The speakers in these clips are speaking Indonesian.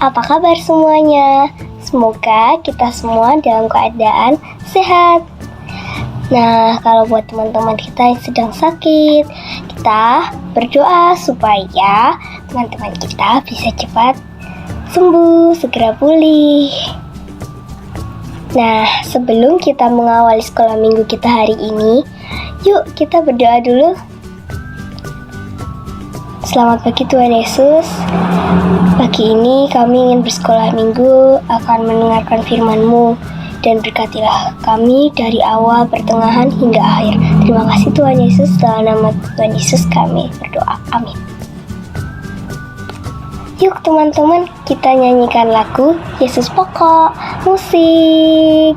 Apa kabar semuanya? Semoga kita semua dalam keadaan sehat. Nah, kalau buat teman-teman kita yang sedang sakit, kita berdoa supaya teman-teman kita bisa cepat sembuh, segera pulih. Nah, sebelum kita mengawali sekolah minggu kita hari ini, yuk kita berdoa dulu. Selamat pagi Tuhan Yesus. Pagi ini kami ingin bersekolah minggu, akan mendengarkan firman-Mu, dan berkatilah kami dari awal, pertengahan, hingga akhir. Terima kasih Tuhan Yesus, dalam nama Tuhan Yesus kami berdoa. Amin. Yuk teman-teman, kita nyanyikan lagu Yesus Pokok. Musik.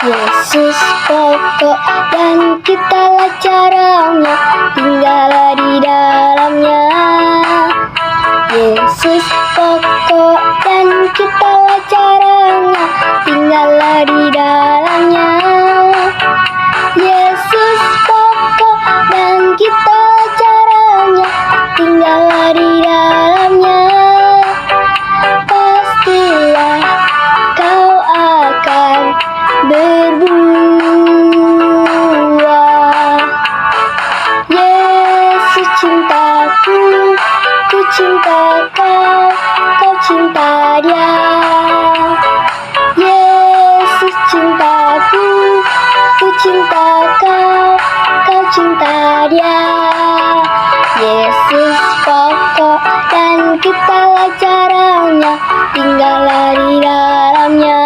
Yesus pokok dan kitalah caranya, tinggallah di dalamnya. Yesus pokok dan kitalah caranya, tinggallah di dalamnya. Yesus pokok dan kitalah caranya, tinggallah di dalamnya. Pastilah kau akan berbuah. Yesus cintaku, ku cinta kau, kau cinta dia. Yesus cintaku, ku cinta kau, kau cinta dia. Yesus pokok dan kitalah caranya, tinggallah di dalamnya.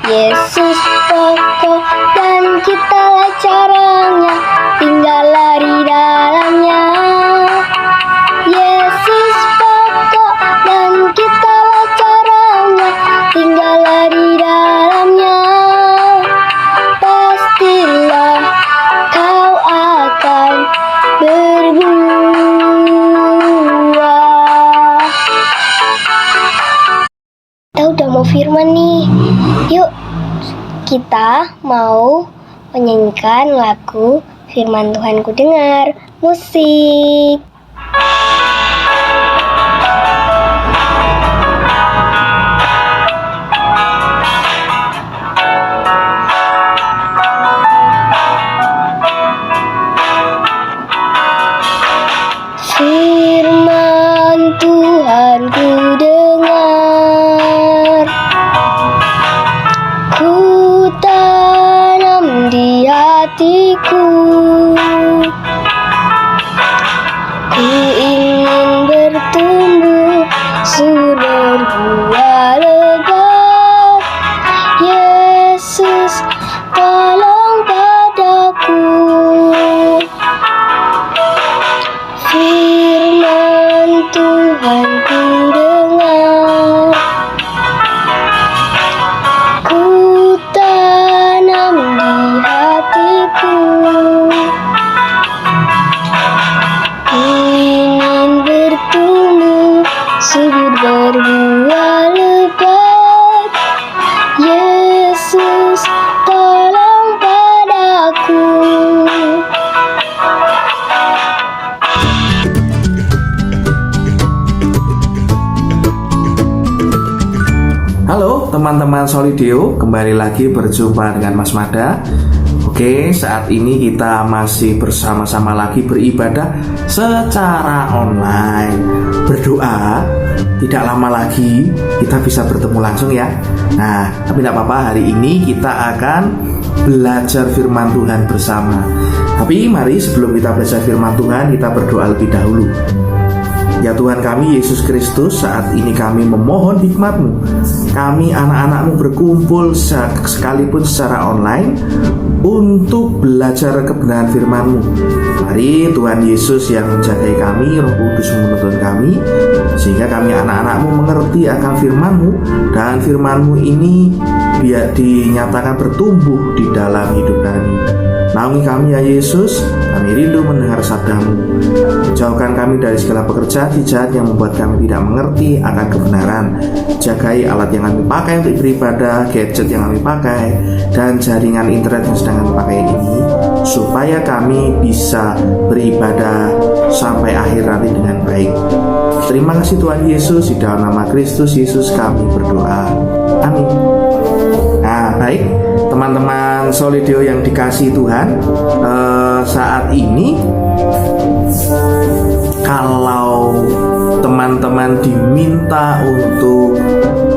Yesus pokok dan kitalah caranya, tinggallah di dalamnya. Yesus pokok dan kitalah caranya, tinggallah di dalamnya. Pastilah kau akan berbuah. Kita udah mau firman nih. Yuk, kita mau menyanyikan lagu Firman Tuhan Ku Dengar. Musik. Firman Tuhan ku dengar, ku tanam di hatiku. Ku ingin bertumbuh, subur berbuah lebat. Yesus, tolong padaku. Firman Tuhan ku dengar, ku tanam di hatiku. Ku ingin bertumbuh, subur berbuah lebat. Yesus, tolong padaku. Halo teman-teman Solideo, kembali lagi berjumpa dengan Mas Mada. Oke, saat ini kita masih bersama-sama lagi beribadah secara online. Berdoa, tidak lama lagi kita bisa bertemu langsung ya. Nah, tapi tidak apa-apa, hari ini kita akan belajar firman Tuhan bersama. Tapi mari sebelum kita belajar firman Tuhan, kita berdoa lebih dahulu. Ya Tuhan kami Yesus Kristus, saat ini kami memohon hikmat-Mu. Kami anak-anak-Mu berkumpul sekalipun secara online untuk belajar kebenaran firman-Mu. Mari Tuhan Yesus yang menjagai kami, Roh Kudus menuntun kami, sehingga kami anak-anak-Mu mengerti akan firman-Mu, dan firman-Mu ini biar dinyatakan bertumbuh di dalam hidup kami. Naungi kami ya Yesus, kami rindu mendengar sabdamu. Jauhkan kami dari segala pekerjaan jahat yang membuat kami tidak mengerti akan kebenaran. Jagai alat yang kami pakai untuk beribadah, gadget yang kami pakai, dan jaringan internet yang sedang kami pakai ini, supaya kami bisa beribadah sampai akhir nanti dengan baik. Terima kasih Tuhan Yesus, di dalam nama Kristus Yesus kami berdoa. Amin. Nah, baik teman-teman Solidio yang dikasihi Tuhan, saat ini kalau teman-teman diminta untuk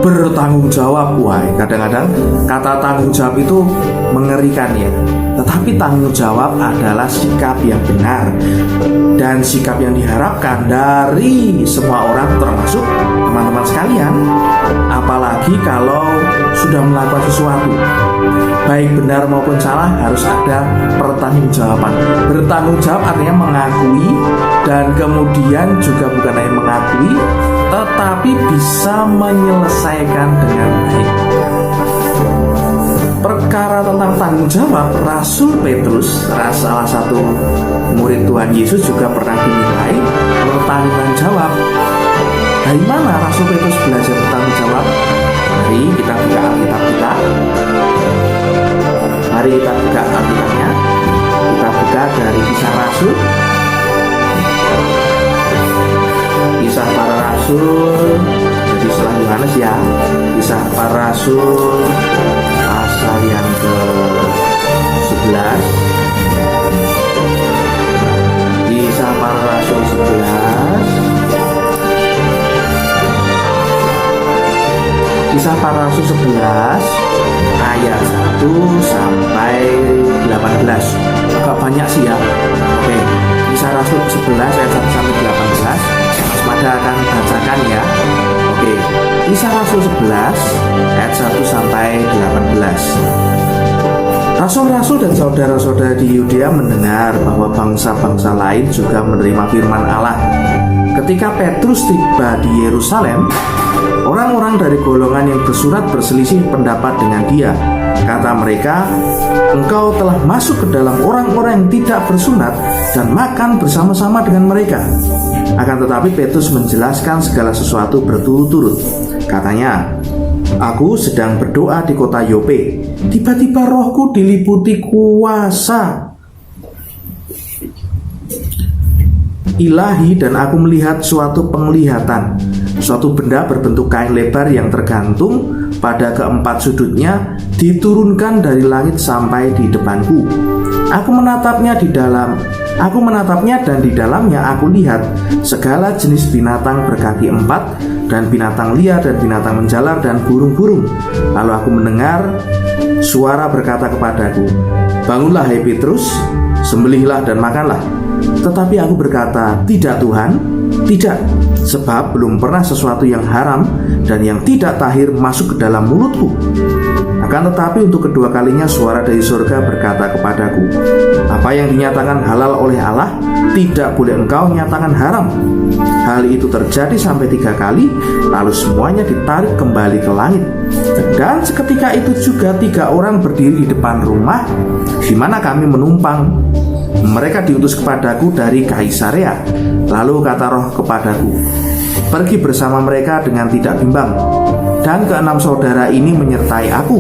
bertanggung jawab, wah, kadang-kadang kata tanggung jawab itu mengerikan ya. Tetapi tanggung jawab adalah sikap yang benar dan sikap yang diharapkan dari semua orang, termasuk teman-teman sekalian. Apalagi kalau sudah melakukan sesuatu, baik benar maupun salah, harus ada pertanggungjawaban. Bertanggung jawab artinya mengakui, dan kemudian juga bukan hanya mengakui, tetapi bisa menyelesaikan dengan baik. Perkara tentang tanggung jawab, Rasul Petrus, salah satu murid Tuhan Yesus, juga pernah dinilai bertanggung jawab. Dari mana Rasul Petrus belajar bertanggung jawab? Mari kita buka Alkitab kita. Mari kita buka Alkitabnya. Kita buka dari Kisah Rasul. Kisah para Rasul. Jadi setelah Yohanes ya. Kisah para Rasul pasal yang ke-11. Kisah para Rasul 11. Kisah para Rasul 11 ayat 1 sampai 18. Agak banyak sih ya. Oke, Kisah Rasul 11 ayat 1 sampai 18. Mas Mada akan bacakan ya. Oke, Kisah Rasul 11 ayat 1 sampai 18. Rasul-rasul dan saudara-saudara di Yudea mendengar bahwa bangsa-bangsa lain juga menerima firman Allah. Ketika Petrus tiba di Yerusalem, orang-orang dari golongan yang bersurat berselisih pendapat dengan dia. Kata mereka, engkau telah masuk ke dalam orang-orang yang tidak bersunat dan makan bersama-sama dengan mereka. Akan tetapi Petrus menjelaskan segala sesuatu berturut-turut. Katanya, aku sedang berdoa di kota Yope. Tiba-tiba rohku diliputi kuasa ilahi dan aku melihat suatu penglihatan. Suatu benda berbentuk kain lebar yang tergantung pada keempat sudutnya diturunkan dari langit sampai di depanku. Aku menatapnya dan di dalamnya aku lihat segala jenis binatang berkaki 4 dan binatang liar dan binatang menjalar dan burung-burung. Lalu aku mendengar suara berkata kepadaku, bangunlah hai Petrus, sembelihlah dan makanlah. Tetapi aku berkata, tidak Tuhan, tidak, sebab belum pernah sesuatu yang haram dan yang tidak tahir masuk ke dalam mulutku. Akan tetapi untuk kedua kalinya suara dari surga berkata kepadaku, apa yang dinyatakan halal oleh Allah, tidak boleh engkau nyatakan haram. Hal itu terjadi sampai 3 kali, lalu semuanya ditarik kembali ke langit. Dan seketika itu juga 3 orang berdiri di depan rumah di mana kami menumpang. Mereka diutus kepadaku dari Kaisarea. Lalu kata roh kepadaku, pergi bersama mereka dengan tidak bimbang. Dan ke-6 saudara ini menyertai aku.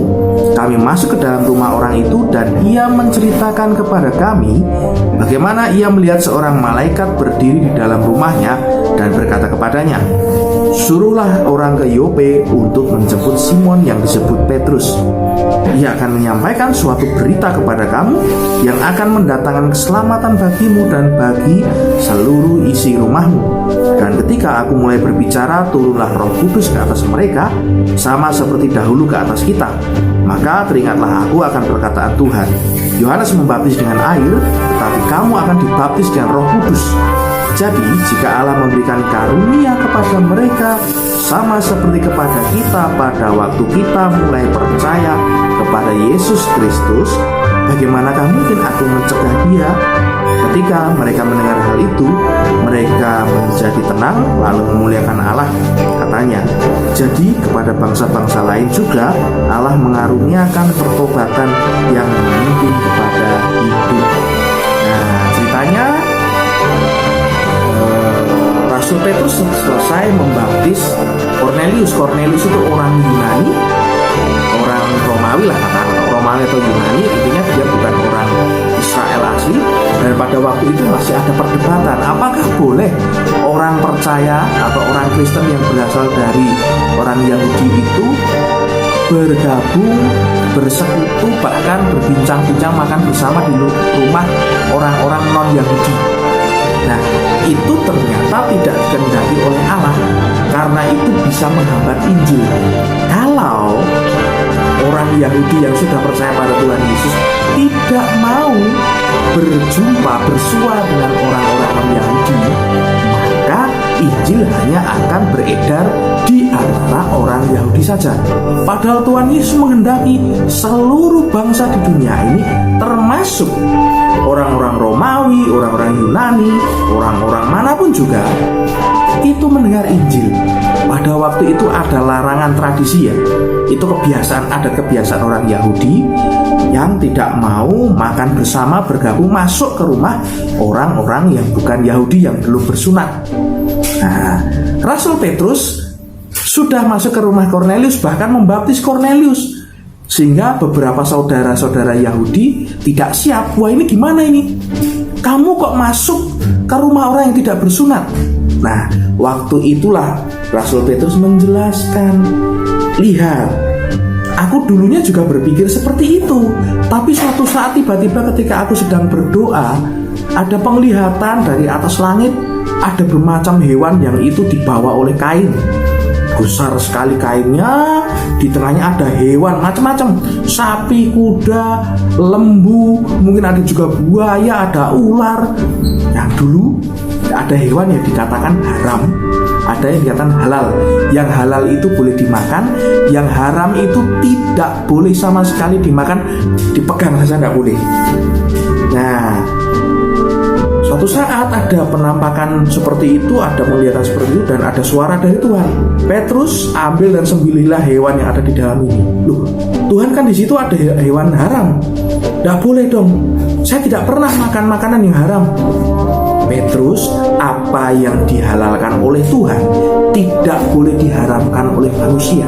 Kami masuk ke dalam rumah orang itu dan ia menceritakan kepada kami bagaimana ia melihat seorang malaikat berdiri di dalam rumahnya dan berkata kepadanya, suruhlah orang ke Yope untuk menjemput Simon yang disebut Petrus. Ia akan menyampaikan suatu berita kepada kamu yang akan mendatangkan keselamatan bagimu dan bagi seluruh isi rumahmu. Dan ketika aku mulai berbicara, turunlah Roh Kudus ke atas mereka, sama seperti dahulu ke atas kita. Maka teringatlah aku akan perkataan Tuhan. Yohanes membaptis dengan air, tetapi kamu akan dibaptis dengan Roh Kudus. Jadi jika Allah memberikan karunia kepada mereka sama seperti kepada kita pada waktu kita mulai percaya kepada Yesus Kristus, bagaimanakah mungkin aku mencegah dia? Ketika mereka mendengar hal itu, mereka menjadi tenang lalu memuliakan Allah. Katanya, jadi kepada bangsa-bangsa lain juga Allah mengaruniakan pertobatan yang memimpin kepada hidup selesai membaptis Kornelius. Kornelius itu orang Yunani, orang Romawi lah, kata Romawi atau Yunani, intinya dia bukan orang Israel asli. Dan pada waktu itu masih ada perdebatan, apakah boleh orang percaya atau orang Kristen yang berasal dari orang Yahudi itu bergabung, bersekutu, bahkan berbincang-bincang makan bersama di rumah orang-orang non-Yahudi. Nah, itu ternyata tidak dikehendaki oleh Allah, karena itu bisa menghambat Injil. Kalau orang Yahudi yang sudah percaya pada Tuhan Yesus tidak mau berjumpa, bersua dengan orang-orang non-Yahudi, maka Injil hanya akan beredar di antara orang Yahudi saja. Padahal Tuhan Yesus menghendaki seluruh bangsa di dunia ini, termasuk orang-orang Romawi, orang-orang Yunani, orang-orang manapun juga, itu mendengar Injil. Pada waktu itu ada larangan tradisi ya, itu kebiasaan, adat kebiasaan orang Yahudi yang tidak mau makan bersama, bergabung, masuk ke rumah orang-orang yang bukan Yahudi, yang belum bersunat. Nah, Rasul Petrus sudah masuk ke rumah Kornelius, bahkan membaptis Kornelius, sehingga beberapa saudara-saudara Yahudi tidak siap. Wah, ini gimana ini? Kamu kok masuk ke rumah orang yang tidak bersunat? Nah, waktu itulah Rasul Petrus menjelaskan, lihat, aku dulunya juga berpikir seperti itu, tapi suatu saat tiba-tiba ketika aku sedang berdoa, ada penglihatan dari atas langit, ada bermacam hewan yang itu dibawa oleh Kain. Besar sekali kainnya, di tengahnya ada hewan macam-macam, sapi, kuda, lembu, mungkin ada juga buaya, ada ular. Yang dulu ada hewan yang dikatakan haram, ada yang dikatakan halal. Yang halal itu boleh dimakan, yang haram itu tidak boleh sama sekali dimakan, dipegang saja tidak boleh. Nah, suatu saat ada penampakan seperti itu, ada penglihatan seperti itu, dan ada suara dari Tuhan. Petrus, ambil dan sembelihlah hewan yang ada di dalam ini. Loh, Tuhan kan di situ ada hewan haram. Tidak boleh dong. Saya tidak pernah makan makanan yang haram. Petrus, apa yang dihalalkan oleh Tuhan tidak boleh diharamkan oleh manusia.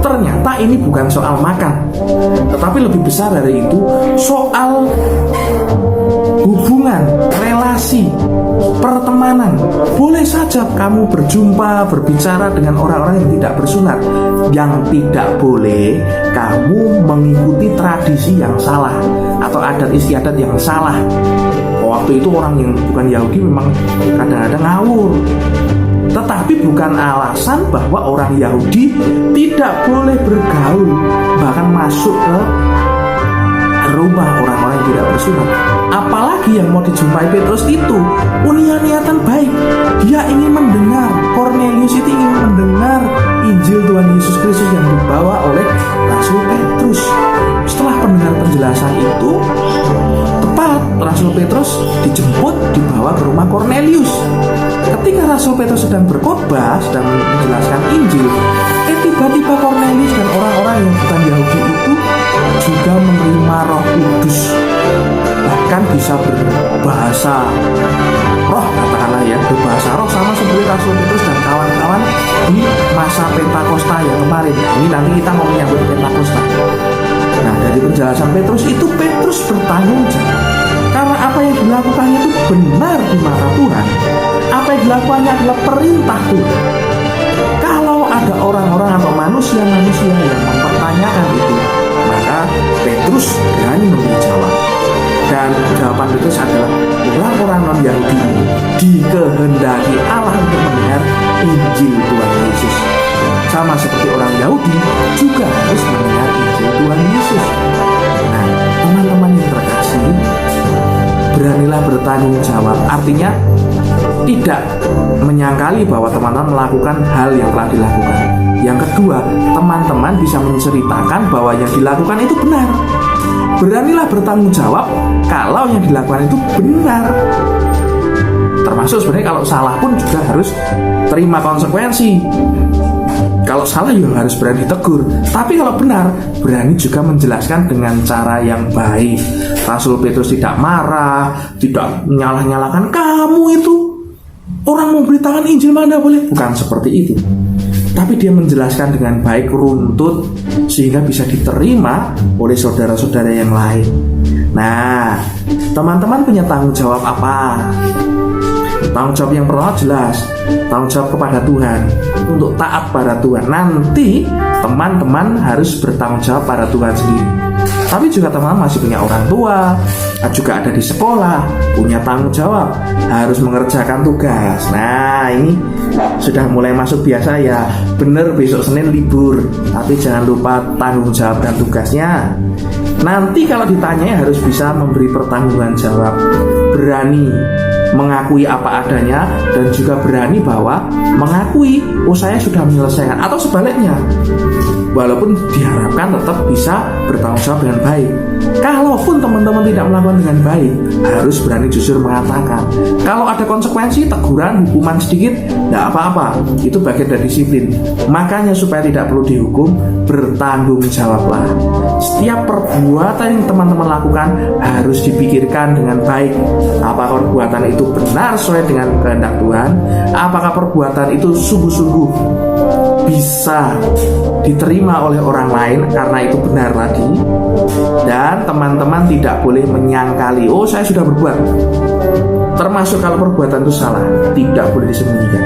Ternyata ini bukan soal makan, tetapi lebih besar dari itu, soal hubungan, relasi, pertemanan. Boleh saja kamu berjumpa, berbicara dengan orang-orang yang tidak bersunat. Yang tidak boleh kamu mengikuti tradisi yang salah atau adat istiadat yang salah. Waktu itu orang yang bukan Yahudi memang kadang-kadang ngawur, tetapi bukan alasan bahwa orang Yahudi tidak boleh bergaul, bahkan masuk ke rumah orang-orang yang tidak bersunat. Apalagi yang mau dijumpai Petrus itu punya niatan baik. Dia ingin mendengar, Kornelius itu ingin mendengar Injil Tuhan Yesus Kristus yang dibawa oleh Rasul Petrus. Setelah mendengar penjelasan itu, tepat Rasul Petrus dijemput, dibawa ke rumah Kornelius. Ketika Rasul Petrus sedang berkhotbah, sedang menjelaskan Injil, tiba-tiba Kornelius dan orang-orang yang bukan Yahudi itu juga menerima Roh Kudus, bahkan bisa berbahasa roh, katakanlah ya, berbahasa roh, sama seperti Rasul Petrus dan kawan-kawan di masa Pentakosta yang kemarin. Ini nanti kita mau menyambut Pentakosta. Nah, dari penjelasan Petrus itu, Petrus bertanggung jawab karena apa yang dilakukannya itu benar di mata Tuhan. Apa yang dilakukannya adalah perintah Tuhan. Kalau ada orang-orang atau manusia-manusia yang mempertanyakan itu, maka Petrus berani memberi jawab. Dan jawaban Petrus adalah, orang-orang non-Yahudi ini dikehendaki Allah untuk mendengar Injil Tuhan Yesus. Sama seperti orang Yahudi juga harus mendengar Injil Tuhan Yesus. Nah, teman-teman yang terkasih, beranilah bertanggung jawab. Artinya tidak menyangkali bahwa teman-teman melakukan hal yang telah dilakukan. Yang kedua, teman-teman bisa menceritakan bahwa yang dilakukan itu benar. Beranilah bertanggung jawab kalau yang dilakukan itu benar. Termasuk sebenarnya kalau salah pun juga harus terima konsekuensi. Kalau salah juga harus berani tegur. Tapi kalau benar, berani juga menjelaskan dengan cara yang baik. Rasul Petrus tidak marah, tidak menyalah-nyalahkan kamu itu orang memberitakan Injil mana boleh. Bukan seperti itu. Tapi dia menjelaskan dengan baik, runtut, sehingga bisa diterima oleh saudara-saudara yang lain. Nah, teman-teman punya tanggung jawab apa? Tanggung jawab yang pertama jelas, tanggung jawab kepada Tuhan, untuk taat pada Tuhan. Nanti teman-teman harus bertanggung jawab pada Tuhan sendiri. Tapi juga teman-teman masih punya orang tua, juga ada di sekolah, punya tanggung jawab, harus mengerjakan tugas. Nah, ini sudah mulai masuk biasa ya. Bener, besok Senin libur, tapi jangan lupa tanggung jawab dan tugasnya. Nanti kalau ditanya harus bisa memberi pertanggungan jawab, berani mengakui apa adanya, dan juga berani bahwa mengakui, oh saya sudah menyelesaikan, atau sebaliknya, walaupun diharapkan tetap bisa bertanggung jawab dengan baik. Kalaupun teman-teman tidak melakukan dengan baik, harus berani jujur mengatakan. Kalau ada konsekuensi, teguran, hukuman sedikit, tidak apa-apa, itu bagian dari disiplin. Makanya supaya tidak perlu dihukum, bertanggung jawablah. Setiap perbuatan yang teman-teman lakukan harus dipikirkan dengan baik. Apakah perbuatan itu benar sesuai dengan kehendak Tuhan? Apakah perbuatan itu sungguh-sungguh bisa diterima oleh orang lain karena itu benar tadi? Dan teman-teman tidak boleh menyangkali, oh saya sudah berbuat. Termasuk kalau perbuatan itu salah, tidak boleh disembunyikan.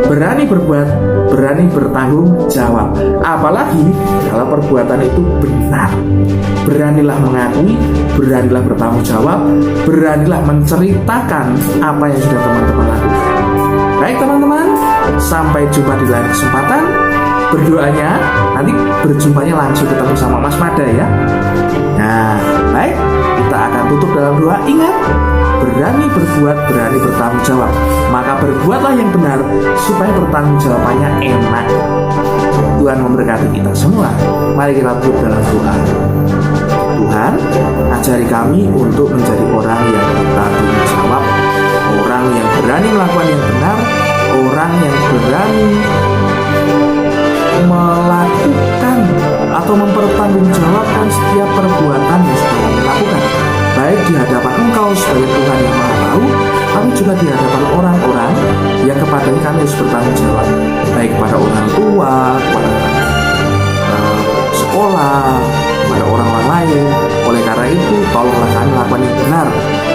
Berani berbuat, berani bertanggung jawab. Apalagi kalau perbuatan itu benar. Beranilah mengakui, beranilah bertanggung jawab, beranilah menceritakan apa yang sudah teman-teman lakukan. Baik teman-teman, sampai jumpa di lain kesempatan. Berdoanya nanti berjumpanya langsung ketemu sama Mas Mada ya. Nah, baik, kita akan tutup dalam doa. Ingat, berani berbuat, berani bertanggung jawab. Maka berbuatlah yang benar supaya bertanggung jawabannya enak. Tuhan memberkati kita semua. Mari kita tutup dalam doa. Tuhan, ajari kami untuk menjadi orang yang bertanggung jawab, orang yang berani melakukan yang benar, orang yang berani melakukan atau mempertanggungjawabkan setiap perbuatan yang sudah kami lakukan, baik di hadapan Engkau sebagai Tuhan yang Maha Tahu, tapi juga di hadapan orang-orang yang kepadanya kami harus bertanggung jawab, baik kepada orang tua, kepada sekolah, kepada orang-orang lain. Oleh karena itu, tolonglah kami melakukan yang benar,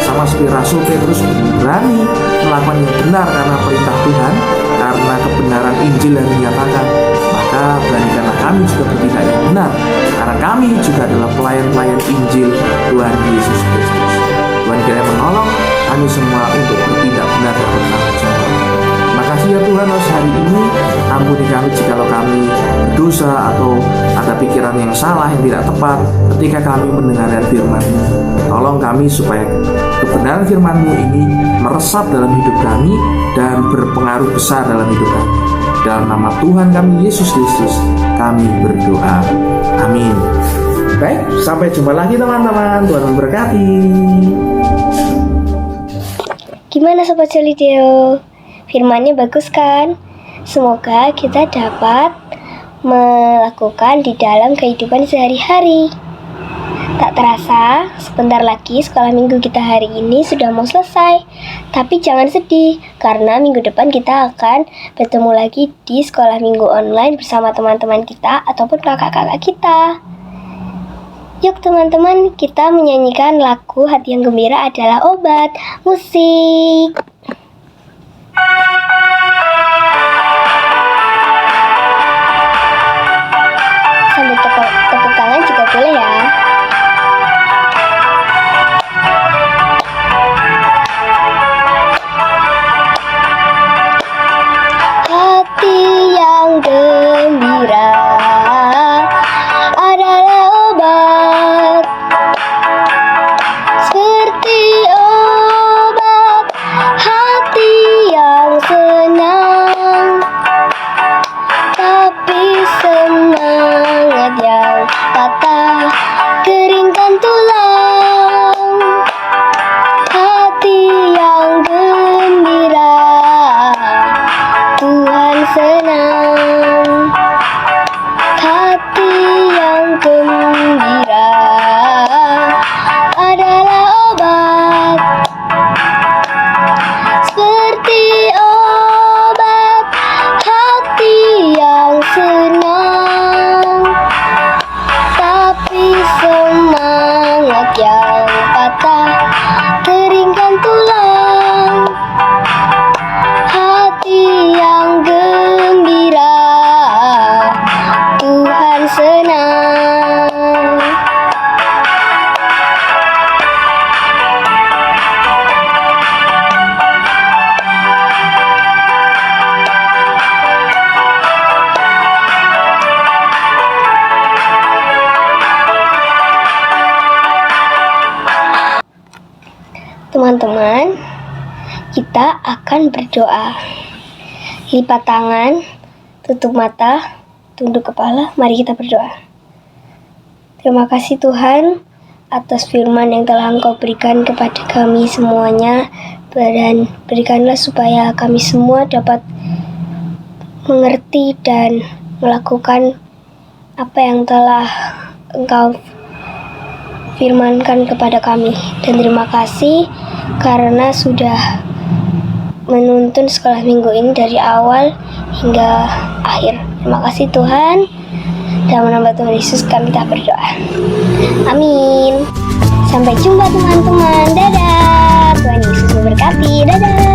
sama seperti Rasul Petrus berani melakukan yang benar karena perintah Tuhan, karena kebenaran Injil yang dinyatakan. Maka beranikanlah kami juga bertindak yang benar, karena kami juga adalah pelayan-pelayan Injil Tuhan Yesus Kristus. Tuhan kiranya menolong kami semua untuk bertindak benar dan bertanggung jawab. Makasih ya Tuhan, hari ini ampuni kami jikalau kami berdosa atau ada pikiran yang salah, yang tidak tepat ketika kami mendengarkan firman-Mu. Tolong kami supaya kebenaran firman-Mu ini meresap dalam hidup kami dan berpengaruh besar dalam hidup kami. Dalam nama Tuhan kami Yesus Kristus kami berdoa. Amin. Baik, sampai jumpa lagi teman-teman. Tuhan memberkati. Gimana Sobat Solideo? Firmannya bagus kan? Semoga kita dapat melakukan di dalam kehidupan sehari-hari. Tak terasa, sebentar lagi sekolah minggu kita hari ini sudah mau selesai. Tapi jangan sedih, karena minggu depan kita akan bertemu lagi di sekolah minggu online bersama teman-teman kita ataupun kakak-kakak kita. Yuk teman-teman, kita menyanyikan lagu Hati yang Gembira Adalah Obat. Musik. Sambil tepuk tangan juga boleh ya. Hati yang gembira adalah obat, seperti obat hati yang senang. yang patah, keringkan tulang, hati yang gembira, Tuhan senang. Teman-teman, kita akan berdoa. Lipat tangan, tutup mata, tunduk kepala, mari kita berdoa. Terima kasih Tuhan atas firman yang telah Engkau berikan kepada kami semuanya, dan berikanlah supaya kami semua dapat mengerti dan melakukan apa yang telah Engkau firmankan kepada kami. Dan terima kasih karena sudah menuntun sekolah minggu ini dari awal hingga akhir. Terima kasih Tuhan. Dalam nama Tuhan Yesus kami telah berdoa. Amin. Sampai jumpa teman-teman. Dadah. Tuhan Yesus memberkati. Dadah.